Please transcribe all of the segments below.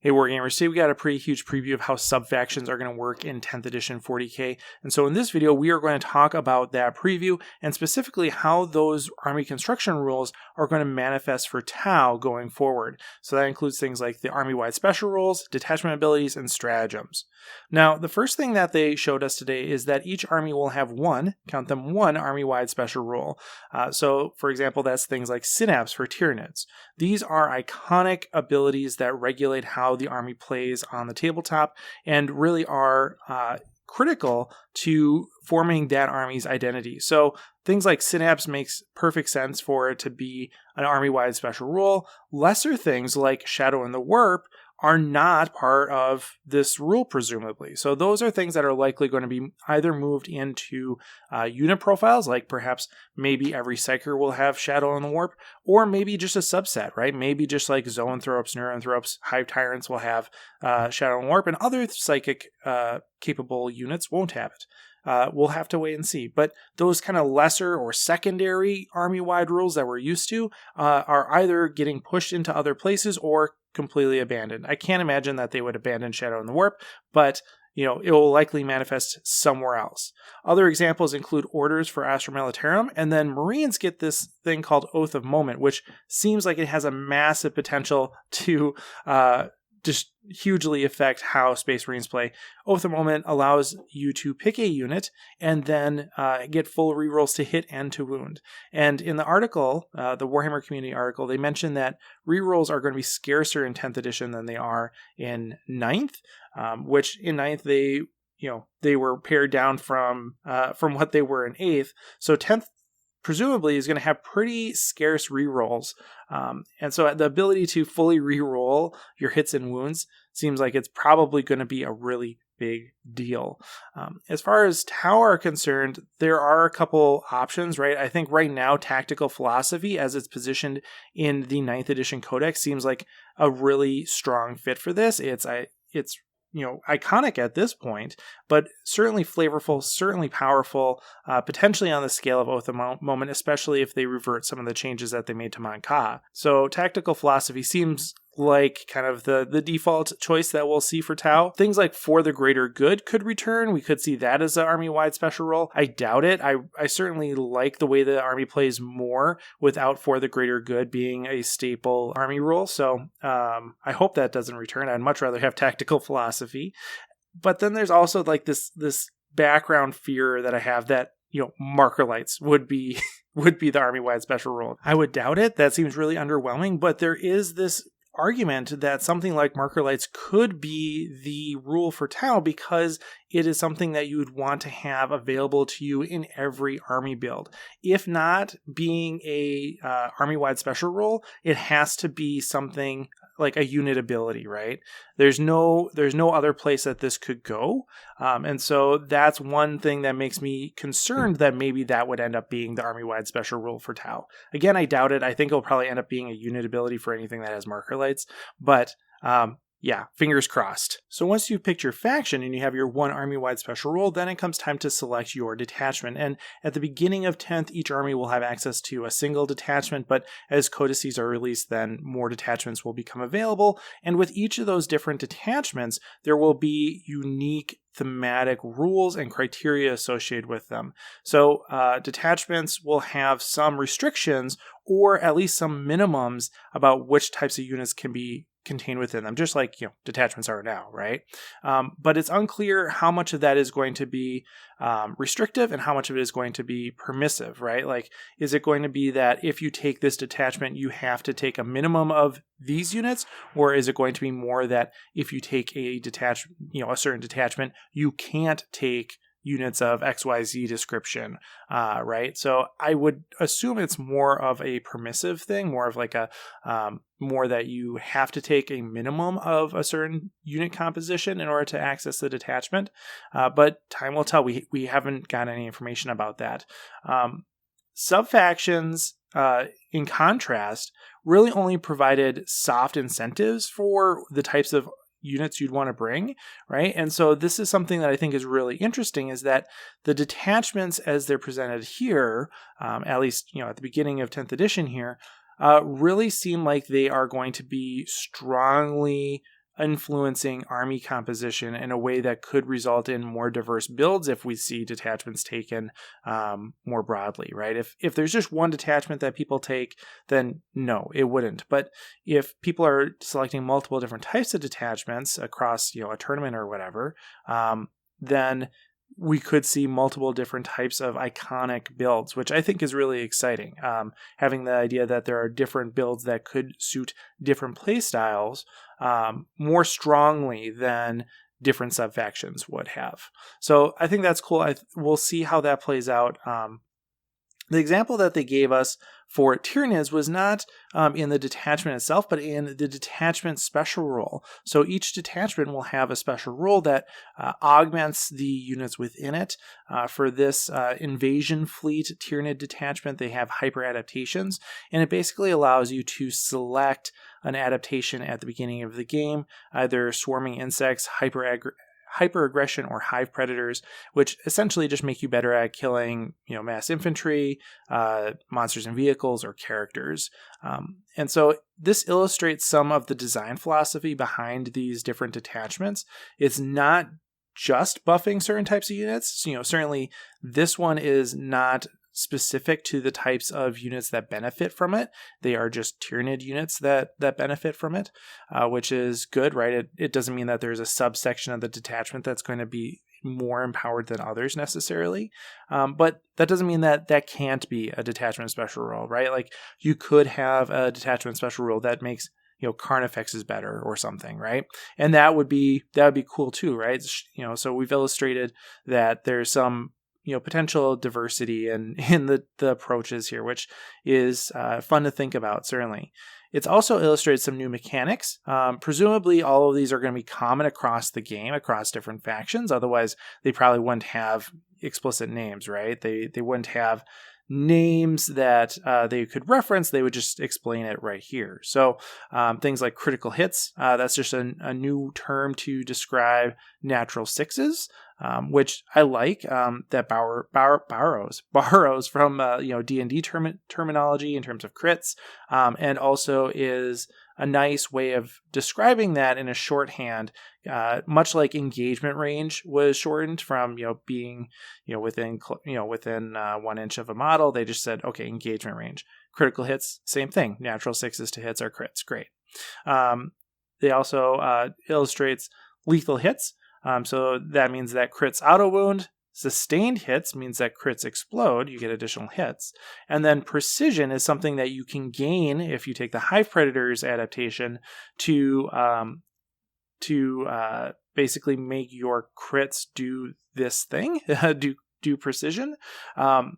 Hey Wargamers, today we got a pretty huge preview of how sub-factions are going to work in 10th edition 40k. And so in this video, we are going to talk about that preview and specifically how those army construction rules are going to manifest for Tau going forward. So that includes things like the army-wide special rules, detachment abilities, and stratagems. Now, the first thing that they showed us today is that each army will have one army-wide special rule. So for example, that's things like synapse for Tyranids. These are iconic abilities that regulate how the army plays on the tabletop and really are critical to forming that army's identity. So things like Synapse makes perfect sense for it to be an army-wide special rule. Lesser things like Shadow and the Warp are not part of this rule, presumably. So those are things that are likely going to be either moved into unit profiles, like perhaps maybe every Psyker will have Shadow and the Warp, or maybe just a subset, right? Maybe just like Zoanthropes, Neuranthropes, Hive Tyrants will have Shadow and Warp, and other psychic capable units won't have it. We'll have to wait and see. But those kind of lesser or secondary army-wide rules that we're used to are either getting pushed into other places or completely abandoned. I can't imagine that they would abandon Shadow and the Warp, but it will likely manifest somewhere else. Other examples include orders for Astra Militarum, and then Marines get this thing called Oath of Moment, which seems like it has a massive potential to just hugely affect how Space Marines play. Oath of Moment allows you to pick a unit and then get full rerolls to hit and to wound. And in the article, the Warhammer community article, they mentioned that rerolls are going to be scarcer in 10th edition than they are in 9th, which in 9th they were pared down from what they were in 8th. So 10th presumably is going to have pretty scarce rerolls. And so the ability to fully reroll your hits and wounds seems like it's probably going to be a really big deal. As far as Tau are concerned, there are a couple options, right? I think right now, Tactical Philosophy, as it's positioned in the 9th edition Codex, seems like a really strong fit for this. It's iconic at this point, but certainly flavorful, certainly powerful, potentially on the scale of Oath of Moment, especially if they revert some of the changes that they made to Mon Ka. So Tactical Philosophy seems like kind of the default choice that we'll see for Tau. Things like For the Greater Good could return. We could see that as an army-wide special role. I doubt it. I certainly like the way the army plays more without For the Greater Good being a staple army role. So I hope that doesn't return. I'd much rather have Tactical Philosophy. But then there's also like this background fear that I have that marker lights would be the army-wide special role. I would doubt it. That seems really underwhelming, but there is this argument that something like marker lights could be the rule for Tau because it is something that you would want to have available to you in every army build. If not being a army-wide special rule, it has to be something like a unit ability, right? There's no other place that this could go. And so that's one thing that makes me concerned that maybe that would end up being the army-wide special rule for Tau. Again, I doubt it. I think it'll probably end up being a unit ability for anything that has marker lights, but yeah, fingers crossed. So once you've picked your faction and you have your one army-wide special rule, then it comes time to select your detachment. And at the beginning of 10th, each army will have access to a single detachment, but as codices are released, then more detachments will become available. And with each of those different detachments, there will be unique thematic rules and criteria associated with them. So detachments will have some restrictions or at least some minimums about which types of units can be contained within them, just like detachments are now, right? But it's unclear how much of that is going to be restrictive and how much of it is going to be permissive, right? Like, is it going to be that if you take this detachment, you have to take a minimum of these units, or is it going to be more that if you take a certain detachment, you can't take units of XYZ description, right? So I would assume it's more of a permissive thing, more of like a more that you have to take a minimum of a certain unit composition in order to access the detachment. But time will tell. We haven't got any information about that. Sub-factions, in contrast, really only provided soft incentives for the types of units you'd want to bring, right? And so this is something that I think is really interesting, is that the detachments as they're presented here, at least, at the beginning of 10th edition here, really seem like they are going to be strongly influencing army composition in a way that could result in more diverse builds if we see detachments taken more broadly, right? If there's just one detachment that people take, then no, it wouldn't. But if people are selecting multiple different types of detachments across, a tournament or whatever, then we could see multiple different types of iconic builds, which I think is really exciting. Having the idea that there are different builds that could suit different play styles more strongly than different sub-factions would have. So I think that's cool. We'll see how that plays out. The example that they gave us for Tyranids was not in the detachment itself, but in the detachment special rule. So each detachment will have a special rule that augments the units within it. For this invasion fleet Tyranid detachment, they have hyper adaptations, and it basically allows you to select an adaptation at the beginning of the game, either swarming insects, hyper aggression, or hive predators, which essentially just make you better at killing, mass infantry, monsters and vehicles, or characters. And so this illustrates some of the design philosophy behind these different detachments. It's not just buffing certain types of units. Certainly this one is not specific to the types of units that benefit from it. They are just Tyranid units that benefit from it, which is good, right? It doesn't mean that there's a subsection of the detachment that's going to be more empowered than others necessarily. But that doesn't mean that can't be a detachment special rule, right? Like you could have a detachment special rule that makes Carnifex is better or something, right? And that would be cool too, right? So we've illustrated that there's some potential diversity in the approaches here, which is fun to think about, certainly. It's also illustrated some new mechanics. Presumably all of these are going to be common across the game, across different factions. Otherwise, they probably wouldn't have explicit names, right? They wouldn't have names that they could reference. They would just explain it right here. So things like critical hits, that's just a new term to describe natural sixes, which I like, that borrows from D&D terminology in terms of crits, and also is a nice way of describing that in a shorthand, much like engagement range was shortened from being within 1 inch of a model. They just said, okay, engagement range. Critical hits, same thing. Natural sixes to hits are crits. Great. They also illustrates lethal hits. So that means that crits auto wound. Sustained hits means that crits explode, you get additional hits. And then precision is something that you can gain if you take the Hive Predators adaptation to basically make your crits do this thing, do precision,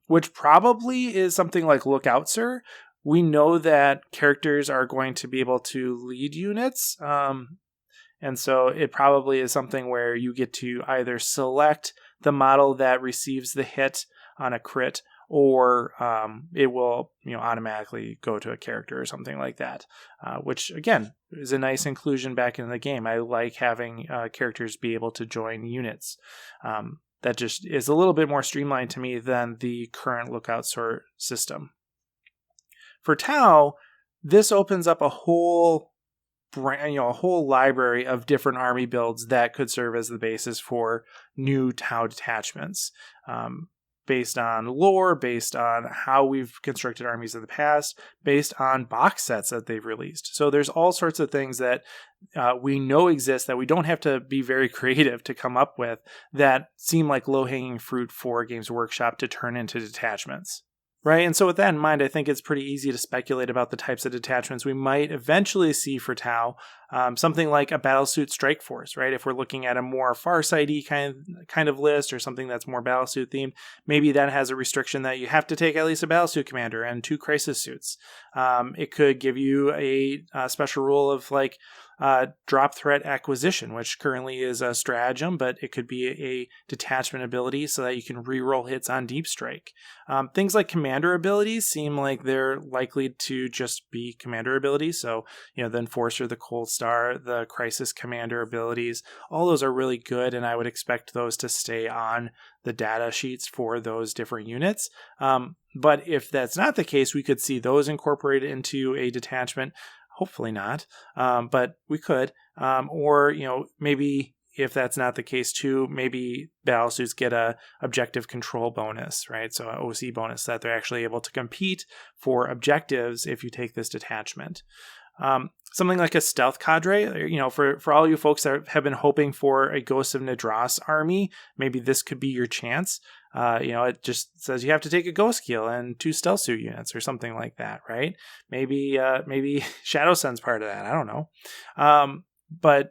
which probably is something like Lookout Sir. We know that characters are going to be able to lead units, and so it probably is something where you get to either select the model that receives the hit on a crit, or it will automatically go to a character or something like that, which again is a nice inclusion back in the game. I like having characters be able to join units. That just is a little bit more streamlined to me than the current Lookout Sort system. For Tau, this opens up a whole library of different army builds that could serve as the basis for new Tau detachments, based on lore, based on how we've constructed armies in the past, based on box sets that they've released. So there's all sorts of things that we know exist that we don't have to be very creative to come up with that seem like low-hanging fruit for Games Workshop to turn into detachments. Right, and so with that in mind, I think it's pretty easy to speculate about the types of detachments we might eventually see for Tau. Something like a Battlesuit Strike Force, right? If we're looking at a more Farsighty kind of list, or something that's more Battlesuit themed, maybe that has a restriction that you have to take at least a Battlesuit Commander and 2 Crisis Suits. It could give you a special rule of like drop threat acquisition, which currently is a stratagem, but it could be a detachment ability so that you can reroll hits on deep strike. Things like commander abilities seem like they're likely to just be commander abilities. So, the Enforcer, the Cold Star, the Crisis Commander abilities, all those are really good, and I would expect those to stay on the data sheets for those different units. But if that's not the case, we could see those incorporated into a detachment. Hopefully not, but we could. or maybe if that's not the case too, maybe battlesuits get a objective control bonus, right? So an OC bonus that they're actually able to compete for objectives if you take this detachment. Something like a stealth cadre, for all you folks that have been hoping for a Ghost of Nidros army, maybe this could be your chance. It just says you have to take a ghost kill and 2 stealth suit units or something like that, right? Maybe Shadow Sun's part of that. I don't know. But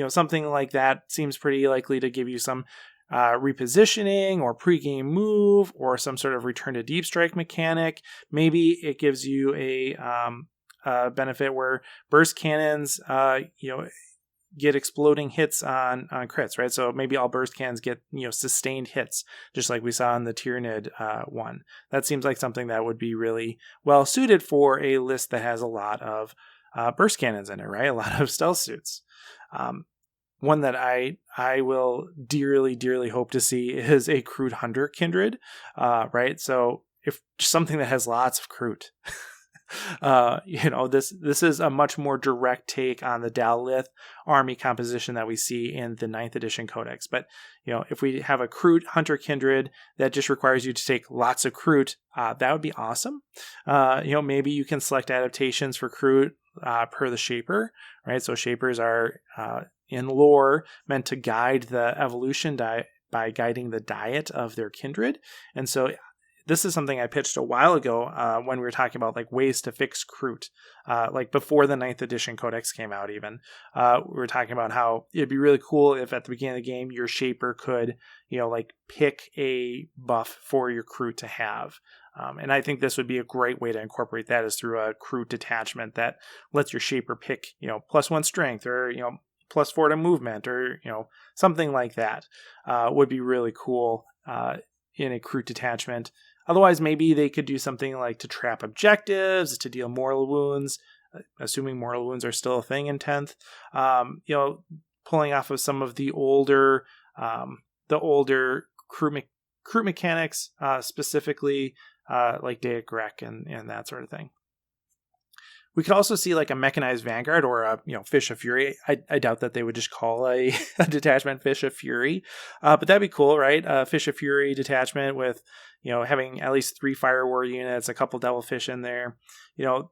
something like that seems pretty likely to give you some repositioning or pregame move or some sort of return to deep strike mechanic. Maybe it gives you a benefit where burst cannons, get exploding hits on crits, right? So maybe all burst cannons get sustained hits, just like we saw in the Tyranid one. That seems like something that would be really well suited for a list that has a lot of burst cannons in it, right? A lot of stealth suits. One that I will dearly hope to see is a Crude Hunter Kindred, right? So if something that has lots of Crude. This is a much more direct take on the Dalith army composition that we see in the 9th edition codex. But if we have a Crude Hunter Kindred that just requires you to take lots of Crude, that would be awesome. Maybe you can select adaptations for Crude per the Shaper, right? So Shapers are in lore meant to guide the evolution by guiding the diet of their kindred, and so this is something I pitched a while ago when we were talking about like ways to fix Kroot, like before the 9th edition codex came out even. We were talking about how it'd be really cool if at the beginning of the game your Shaper could, pick a buff for your Kroot to have. And I think this would be a great way to incorporate that is through a Kroot detachment that lets your Shaper pick, +1 strength or, +4 to movement or, something like that would be really cool in a Kroot detachment. Otherwise, maybe they could do something like to trap objectives, to deal mortal wounds, assuming mortal wounds are still a thing in 10th. Pulling off of some of the older Kroot mechanics, specifically like Deic Grek and that sort of thing. We could also see like a mechanized vanguard or a Fish of Fury. I doubt that they would just call a detachment Fish of Fury, but that'd be cool, right? A Fish of Fury detachment with having at least 3 Fire War units, a couple Devilfish in there.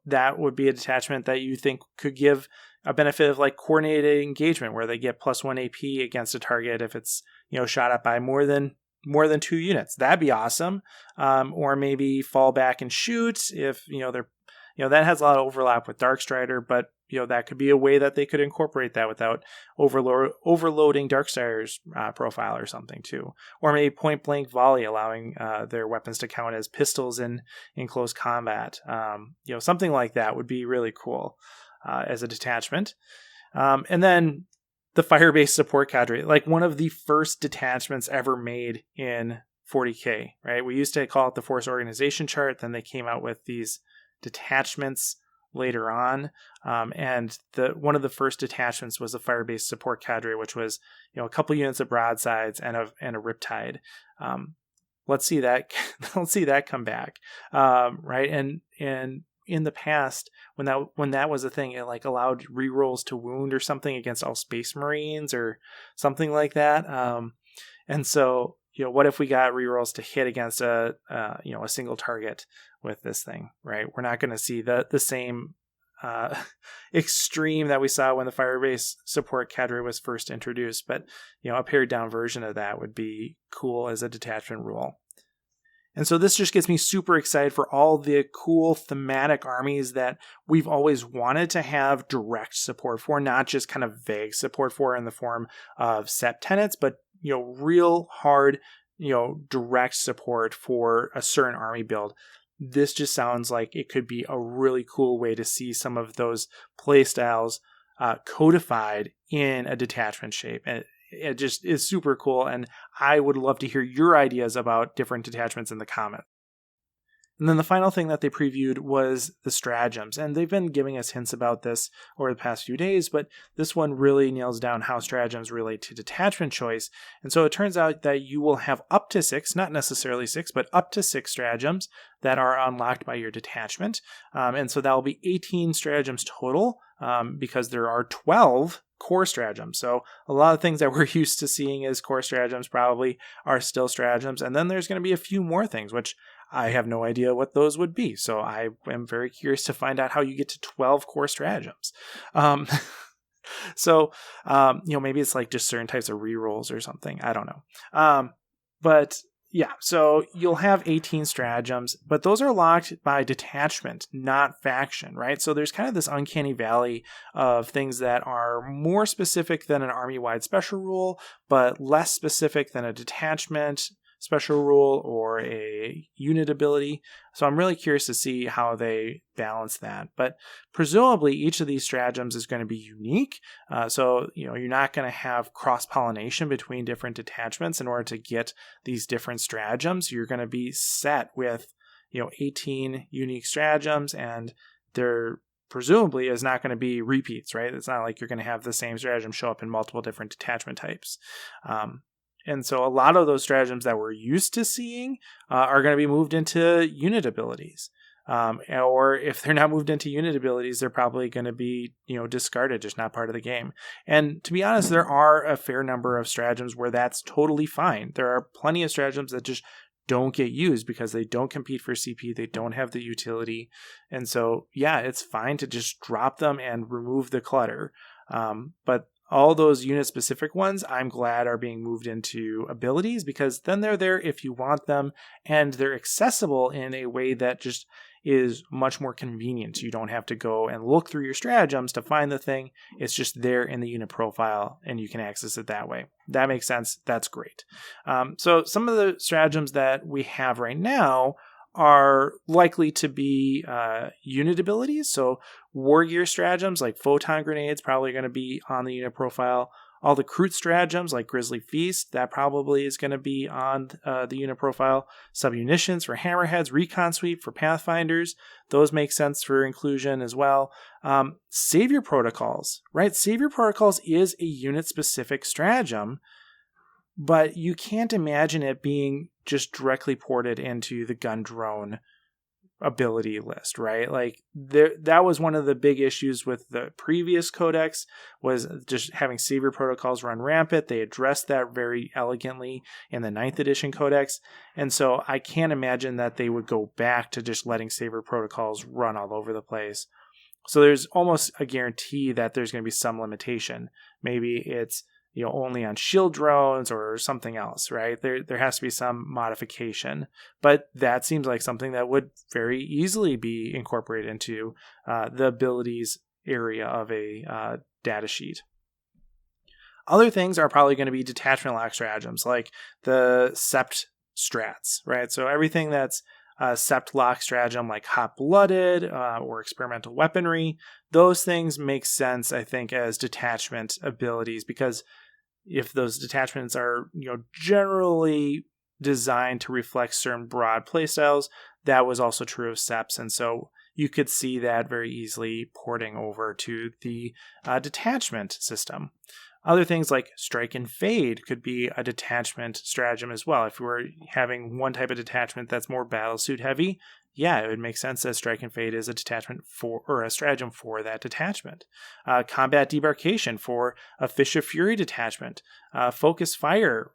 That would be a detachment that you think could give a benefit of like coordinated engagement, where they get +1 AP against a target if it's shot at by more than 2 units. That'd be awesome. Or maybe fall back and shoot if they're that has a lot of overlap with Darkstrider, but that could be a way that they could incorporate that without overloading Darkstrider's profile or something too. Or maybe point blank volley, allowing their weapons to count as pistols in close combat. Something like that would be really cool as a detachment. And then the fire-based support cadre, like one of the first detachments ever made in 40K, right? We used to call it the Force Organization chart. Then they came out with these detachments later on, and one of the first detachments was a fire-based support cadre, which was a couple units of broadsides and a Riptide. Let's see that come back, right? And in the past, when that was a thing, it like allowed rerolls to wound or something against all Space Marines or something like that. And so what if we got rerolls to hit against a single target with this thing, right? We're not going to see the same extreme that we saw when the fire-based support cadre was first introduced, but a pared down version of that would be cool as a detachment rule. And so this just gets me super excited for all the cool thematic armies that we've always wanted to have direct support for, not just kind of vague support for in the form of set tenets, but real hard, direct support for a certain army build. This just sounds like it could be a really cool way to see some of those playstyles codified in a detachment shape. And it just is super cool. And I would love to hear your ideas about different detachments in the comments. And then the final thing that they previewed was the stratagems. And they've been giving us hints about this over the past few days, but this one really nails down how stratagems relate to detachment choice. And so it turns out that you will have up to 6, not necessarily 6, but up to 6 stratagems that are unlocked by your detachment. And so that will be 18 stratagems total, because there are 12 core stratagems. So a lot of things that we're used to seeing as core stratagems probably are still stratagems. And then there's going to be a few more things, which I have no idea what those would be. So I am very curious to find out how you get to 12 core stratagems. So, maybe it's like just certain types of rerolls or something. I don't know. But yeah, so you'll have 18 stratagems, but those are locked by detachment, not faction, right? So there's kind of this uncanny valley of things that are more specific than an army-wide special rule, but less specific than a detachment special rule or a unit ability. So I'm really curious to see how they balance that. But presumably each of these stratagems is going to be unique. So you're not going to have cross-pollination between different detachments in order to get these different stratagems. You're going to be set with 18 unique stratagems, and there presumably is not going to be repeats, right? It's not like you're going to have the same stratagem show up in multiple different detachment types. And so a lot of those stratagems that we're used to seeing are going to be moved into unit abilities. Or if they're not moved into unit abilities, they're probably going to be, discarded, just not part of the game. And to be honest, there are a fair number of stratagems where that's totally fine. There are plenty of stratagems that just don't get used because they don't compete for CP, they don't have the utility. And so, yeah, it's fine to just drop them and remove the clutter. But all those unit-specific ones, I'm glad are being moved into abilities because then they're there if you want them, and they're accessible in a way that just is much more convenient. You don't have to go and look through your stratagems to find the thing. It's just there in the unit profile, and you can access it that way. That makes sense. That's great. So some of the stratagems that we have right now are likely to be unit abilities. So war gear stratagems like photon grenades probably going to be on the unit profile. All the Kroot stratagems like Grizzly Feast, that probably is going to be on the unit profile. Submunitions for hammerheads, recon sweep for pathfinders, those make sense for inclusion as well. Savior protocols, right? Savior protocols is a unit specific stratagem, but you can't imagine it being just directly ported into the gun drone ability list, right? Like that was one of the big issues with the previous codex, was just having savior protocols run rampant. They addressed that very elegantly in the 9th edition codex. And so I can't imagine that they would go back to just letting savior protocols run all over the place. So there's almost a guarantee that there's going to be some limitation. Maybe it's only on shield drones or something else, right? There has to be some modification, but that seems like something that would very easily be incorporated into the abilities area of a data sheet. Other things are probably going to be detachment lock stratagems, like the Sept strats, right? So everything that's Sept lock stratagem, like hot-blooded or experimental weaponry, those things make sense, I think, as detachment abilities, because if those detachments are generally designed to reflect certain broad playstyles, that was also true of Septs, and so you could see that very easily porting over to the detachment system. Other things like Strike and Fade could be a detachment stratagem as well. If we were having one type of detachment that's more battlesuit heavy, yeah, it would make sense that Strike and Fade is a detachment for, or a stratagem for that detachment. Combat Debarkation for a Fish of Fury detachment. Focus Fire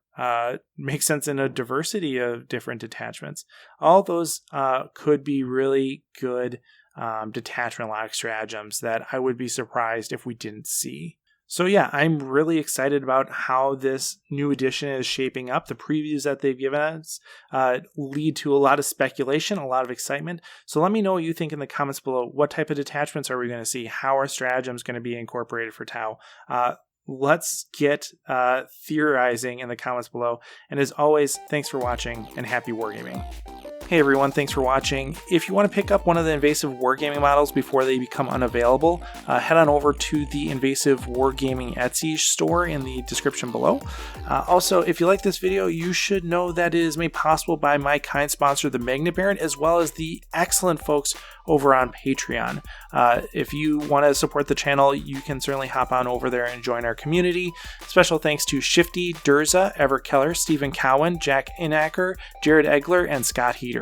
makes sense in a diversity of different detachments. All those could be really good detachment lock stratagems that I would be surprised if we didn't see. So yeah, I'm really excited about how this new edition is shaping up. The previews that they've given us lead to a lot of speculation, a lot of excitement. So let me know what you think in the comments below. What type of detachments are we going to see? How are stratagems going to be incorporated for Tau? Let's get theorizing in the comments below. And as always, thanks for watching and happy wargaming. Hey everyone, thanks for watching. If you want to pick up one of the Invasive Wargaming models before they become unavailable, head on over to the Invasive Wargaming Etsy store in the description below. Also, if you like this video, you should know that it is made possible by my kind sponsor, the Magnet Baron, as well as the excellent folks over on Patreon. If you want to support the channel, you can certainly hop on over there and join our community. Special thanks to Shifty, Durza, Everett Keller, Stephen Cowan, Jack Inacker, Jared Egler, and Scott Heater.